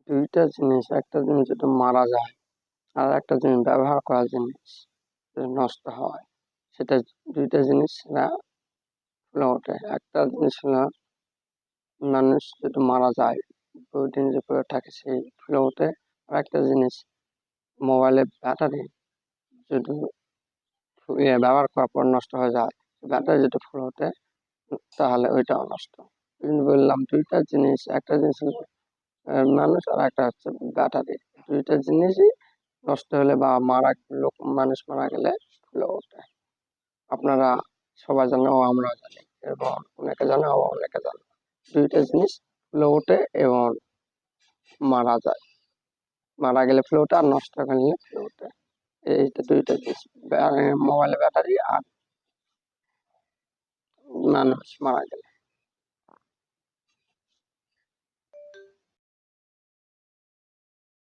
দুইটা জিনিস, একটা জিনিস যেটা মারা যায় আর একটা জিনিস ব্যবহার করা জিনিস যেটা নষ্ট হয়, সেটা দুইটা জিনিস না ফুলে ওঠে। একটা জিনিস হলো মানুষ যেটা মারা যায়, প্রোটিন যে পড়ে থাকে সেই ফুলে ওঠে। আর একটা জিনিস মোবাইলের ব্যাটারি যদি ব্যবহার করার পর নষ্ট হয়ে যায়, ব্যাটারি যেটা ফুলে ওঠে তাহলে ওইটাও নষ্ট। কিন্তু বললাম দুইটা জিনিস, একটা জিনিস হলো মানুষ আর একটা হচ্ছে ব্যাটারি। দুইটা জিনিসই নষ্ট হলে বা মানুষ মারা গেলে ফুলে ওঠে। আপনারা সবাই জানে ও আমরাও জানি, এবং অনেকে জানে ও অনেকে জানে না। দুইটা জিনিস ফুলে ওঠে এবং মারা যায়। মারা গেলে ফুলে ওঠে আর নষ্ট হয়ে গেলে ফুলে ওঠে। এইটা দুইটা জিনিস, মোবাইলের ব্যাটারি আর মানুষ মারা গেলে।